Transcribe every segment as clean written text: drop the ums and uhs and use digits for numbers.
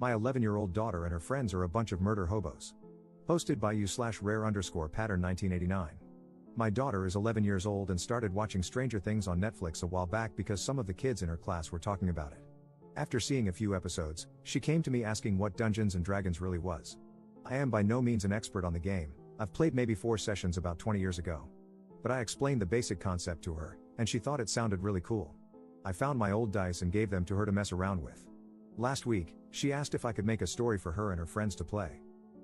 My 11-year-old daughter and her friends are a bunch of murder hobos. Posted by u/rare_pattern 1989. My daughter is 11 years old and started watching Stranger Things on Netflix a while back because some of the kids in her class were talking about it. After seeing a few episodes, she came to me asking what Dungeons and Dragons really was. I am by no means an expert on the game. I've played maybe 4 sessions about 20 years ago. But I explained the basic concept to her, and she thought it sounded really cool. I found my old dice and gave them to her to mess around with. Last week, she asked if I could make a story for her and her friends to play.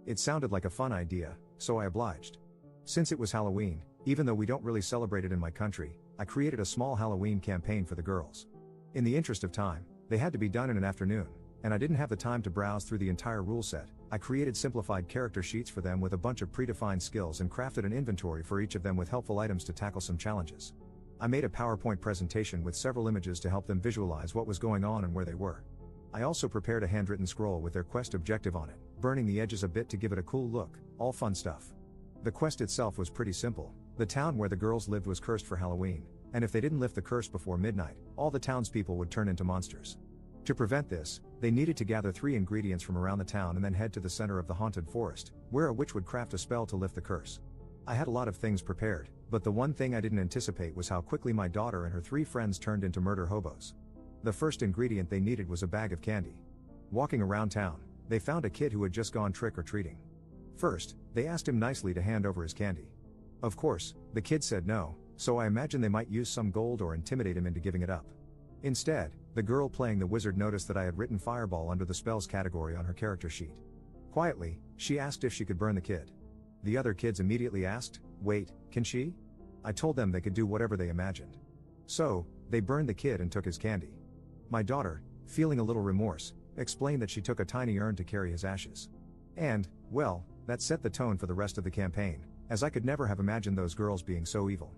It sounded like a fun idea, so I obliged. Since it was Halloween, even though we don't really celebrate it in my country, I created a small Halloween campaign for the girls. In the interest of time, they had to be done in an afternoon, and I didn't have the time to browse through the entire rule set. I created simplified character sheets for them with a bunch of predefined skills and crafted an inventory for each of them with helpful items to tackle some challenges. I made a PowerPoint presentation with several images to help them visualize what was going on and where they were. I also prepared a handwritten scroll with their quest objective on it, burning the edges a bit to give it a cool look, all fun stuff. The quest itself was pretty simple. The town where the girls lived was cursed for Halloween, and if they didn't lift the curse before midnight, all the townspeople would turn into monsters. To prevent this, they needed to gather 3 ingredients from around the town and then head to the center of the haunted forest, where a witch would craft a spell to lift the curse. I had a lot of things prepared, but the one thing I didn't anticipate was how quickly my daughter and her 3 friends turned into murder hobos. The first ingredient they needed was a bag of candy. Walking around town, they found a kid who had just gone trick-or-treating. First, they asked him nicely to hand over his candy. Of course, the kid said no, so I imagined they might use some gold or intimidate him into giving it up. Instead, the girl playing the wizard noticed that I had written fireball under the spells category on her character sheet. Quietly, she asked if she could burn the kid. The other kids immediately asked, "Wait, can she?" I told them they could do whatever they imagined. So, they burned the kid and took his candy. My daughter, feeling a little remorse, explained that she took a tiny urn to carry his ashes. And, well, that set the tone for the rest of the campaign, as I could never have imagined those girls being so evil.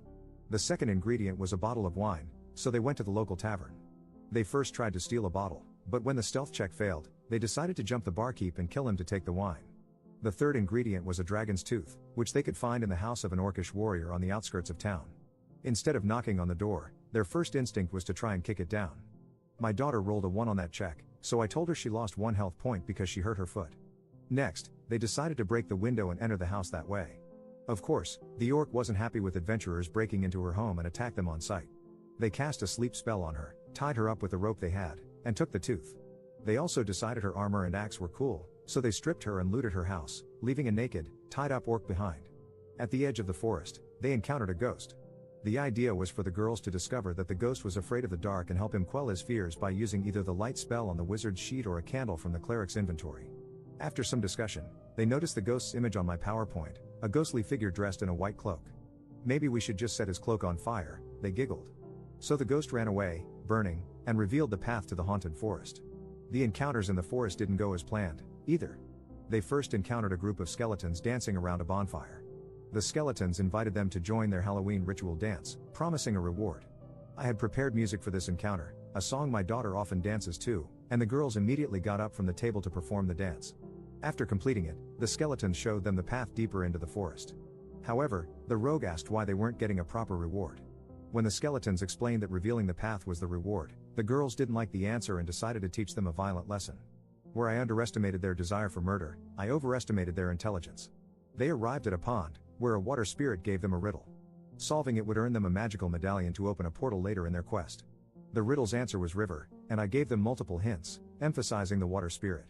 The second ingredient was a bottle of wine, so they went to the local tavern. They first tried to steal a bottle, but when the stealth check failed, they decided to jump the barkeep and kill him to take the wine. The third ingredient was a dragon's tooth, which they could find in the house of an orcish warrior on the outskirts of town. Instead of knocking on the door, their first instinct was to try and kick it down. My daughter rolled a 1 on that check, so I told her she lost 1 health point because she hurt her foot. Next, they decided to break the window and enter the house that way. Of course, the orc wasn't happy with adventurers breaking into her home and attacked them on sight. They cast a sleep spell on her, tied her up with the rope they had, and took the tooth. They also decided her armor and axe were cool, so they stripped her and looted her house, leaving a naked, tied-up orc behind. At the edge of the forest, they encountered a ghost. The idea was for the girls to discover that the ghost was afraid of the dark and help him quell his fears by using either the light spell on the wizard's sheet or a candle from the cleric's inventory. After some discussion, they noticed the ghost's image on my PowerPoint, a ghostly figure dressed in a white cloak. "Maybe we should just set his cloak on fire," they giggled. So the ghost ran away, burning, and revealed the path to the haunted forest. The encounters in the forest didn't go as planned, either. They first encountered a group of skeletons dancing around a bonfire. The skeletons invited them to join their Halloween ritual dance, promising a reward. I had prepared music for this encounter, a song my daughter often dances to, and the girls immediately got up from the table to perform the dance. After completing it, the skeletons showed them the path deeper into the forest. However, the rogue asked why they weren't getting a proper reward. When the skeletons explained that revealing the path was the reward, the girls didn't like the answer and decided to teach them a violent lesson. Where I underestimated their desire for murder, I overestimated their intelligence. They arrived at a pond, where a water spirit gave them a riddle. Solving it would earn them a magical medallion to open a portal later in their quest. The riddle's answer was river, and I gave them multiple hints, emphasizing the water spirit.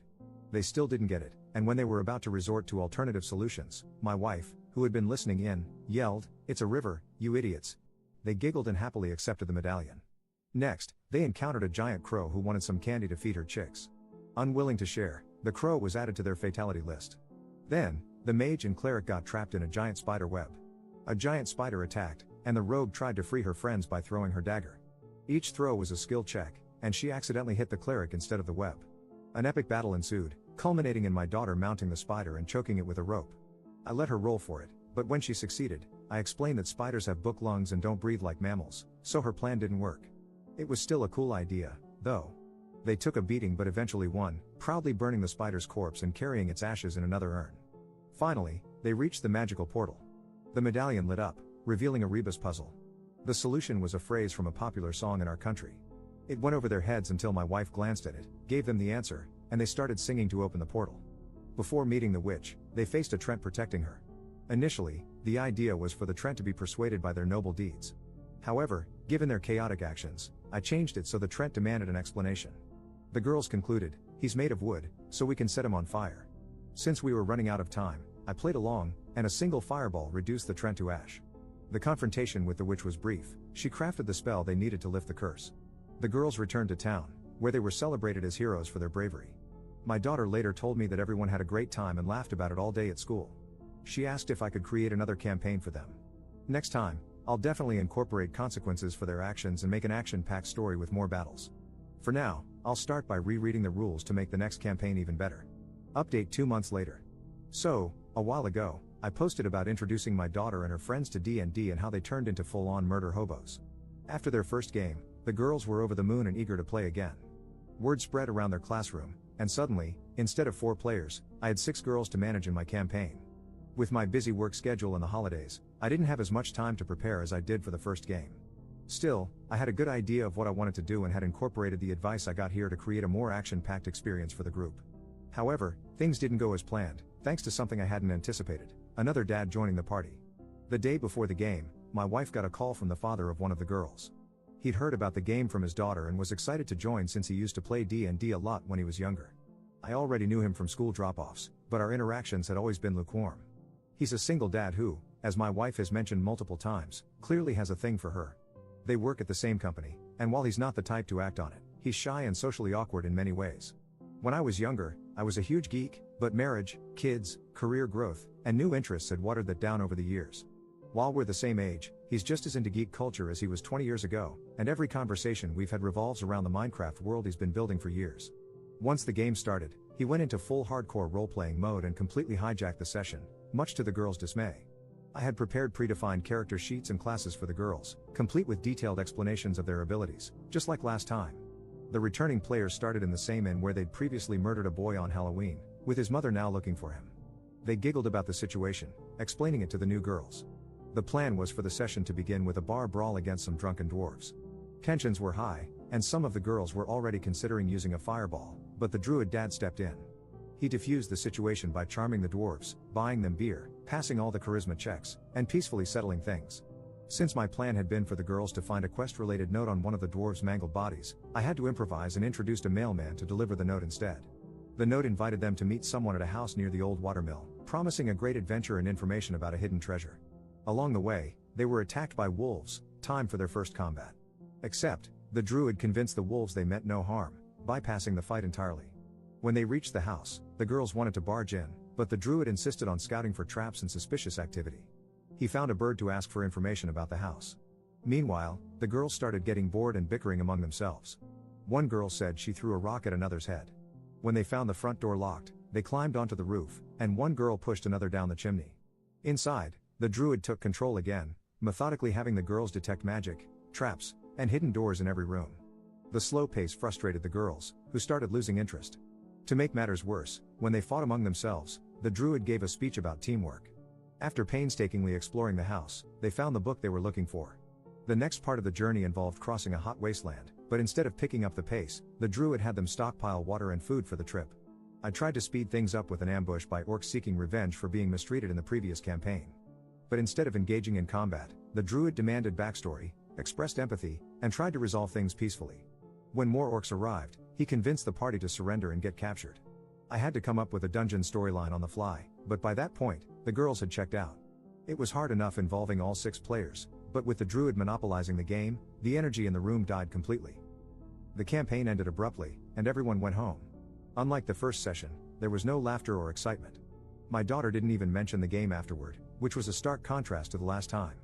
They still didn't get it, and when they were about to resort to alternative solutions, my wife, who had been listening in, yelled, "It's a river, you idiots." They giggled and happily accepted the medallion. Next, they encountered a giant crow who wanted some candy to feed her chicks. Unwilling to share, the crow was added to their fatality list. Then, the mage and cleric got trapped in a giant spider web. A giant spider attacked, and the rogue tried to free her friends by throwing her dagger. Each throw was a skill check, and she accidentally hit the cleric instead of the web. An epic battle ensued, culminating in my daughter mounting the spider and choking it with a rope. I let her roll for it, but when she succeeded, I explained that spiders have book lungs and don't breathe like mammals, so her plan didn't work. It was still a cool idea, though. They took a beating but eventually won, proudly burning the spider's corpse and carrying its ashes in another urn. Finally, they reached the magical portal. The medallion lit up, revealing a rebus puzzle. The solution was a phrase from a popular song in our country. It went over their heads until my wife glanced at it, gave them the answer, and they started singing to open the portal. Before meeting the witch, they faced a Trent protecting her. Initially, the idea was for the Trent to be persuaded by their noble deeds. However, given their chaotic actions, I changed it so the Trent demanded an explanation. The girls concluded, "He's made of wood, so we can set him on fire." Since we were running out of time, I played along, and a single fireball reduced the Trent to ash. The confrontation with the witch was brief. She crafted the spell they needed to lift the curse. The girls returned to town, where they were celebrated as heroes for their bravery. My daughter later told me that everyone had a great time and laughed about it all day at school. She asked if I could create another campaign for them. Next time, I'll definitely incorporate consequences for their actions and make an action-packed story with more battles. For now, I'll start by rereading the rules to make the next campaign even better. Update 2 months later. So, a while ago, I posted about introducing my daughter and her friends to D&D and how they turned into full-on murder hobos. After their first game, the girls were over the moon and eager to play again. Word spread around their classroom, and suddenly, instead of 4 players, I had 6 girls to manage in my campaign. With my busy work schedule and the holidays, I didn't have as much time to prepare as I did for the first game. Still, I had a good idea of what I wanted to do and had incorporated the advice I got here to create a more action-packed experience for the group. However, things didn't go as planned, thanks to something I hadn't anticipated: another dad joining the party. The day before the game, my wife got a call from the father of one of the girls. He'd heard about the game from his daughter and was excited to join since he used to play D&D a lot when he was younger. I already knew him from school drop-offs, but our interactions had always been lukewarm. He's a single dad who, as my wife has mentioned multiple times, clearly has a thing for her. They work at the same company, and while he's not the type to act on it, he's shy and socially awkward in many ways. When I was younger, I was a huge geek, but marriage, kids, career growth, and new interests had watered that down over the years. While we're the same age, he's just as into geek culture as he was 20 years ago, and every conversation we've had revolves around the Minecraft world he's been building for years. Once the game started, he went into full hardcore role-playing mode and completely hijacked the session, much to the girls' dismay. I had prepared predefined character sheets and classes for the girls, complete with detailed explanations of their abilities, just like last time. The returning players started in the same inn where they'd previously murdered a boy on Halloween, with his mother now looking for him. They giggled about the situation, explaining it to the new girls. The plan was for the session to begin with a bar brawl against some drunken dwarves. Tensions were high, and some of the girls were already considering using a fireball, but the druid dad stepped in. He diffused the situation by charming the dwarves, buying them beer, passing all the charisma checks, and peacefully settling things. Since my plan had been for the girls to find a quest-related note on one of the dwarves' mangled bodies, I had to improvise and introduced a mailman to deliver the note instead. The note invited them to meet someone at a house near the old watermill, promising a great adventure and information about a hidden treasure. Along the way, they were attacked by wolves, time for their first combat. Except, the druid convinced the wolves they meant no harm, bypassing the fight entirely. When they reached the house, the girls wanted to barge in, but the druid insisted on scouting for traps and suspicious activity. He found a bird to ask for information about the house. Meanwhile, the girls started getting bored and bickering among themselves. One girl said she threw a rock at another's head. When they found the front door locked, they climbed onto the roof, and one girl pushed another down the chimney. Inside, the druid took control again, methodically having the girls detect magic, traps, and hidden doors in every room. The slow pace frustrated the girls, who started losing interest. To make matters worse, when they fought among themselves, the druid gave a speech about teamwork. After painstakingly exploring the house, they found the book they were looking for. The next part of the journey involved crossing a hot wasteland, but instead of picking up the pace, the druid had them stockpile water and food for the trip. I tried to speed things up with an ambush by orcs seeking revenge for being mistreated in the previous campaign. But instead of engaging in combat, the druid demanded backstory, expressed empathy, and tried to resolve things peacefully. When more orcs arrived, he convinced the party to surrender and get captured. I had to come up with a dungeon storyline on the fly, but by that point, the girls had checked out. It was hard enough involving all 6 players, but with the druid monopolizing the game, the energy in the room died completely. The campaign ended abruptly, and everyone went home. Unlike the first session, there was no laughter or excitement. My daughter didn't even mention the game afterward, which was a stark contrast to the last time.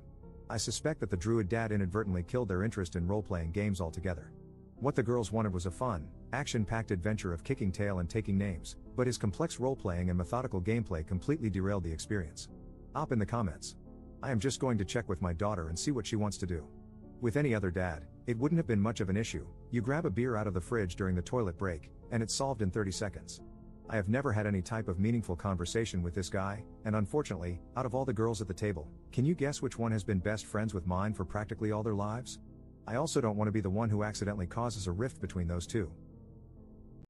I suspect that the druid dad inadvertently killed their interest in role-playing games altogether. What the girls wanted was a fun, action-packed adventure of kicking tail and taking names, but his complex role-playing and methodical gameplay completely derailed the experience. Op in the comments. I am just going to check with my daughter and see what she wants to do. With any other dad, it wouldn't have been much of an issue. You grab a beer out of the fridge during the toilet break, and it's solved in 30 seconds. I have never had any type of meaningful conversation with this guy, and unfortunately, out of all the girls at the table, can you guess which one has been best friends with mine for practically all their lives? I also don't want to be the one who accidentally causes a rift between those two.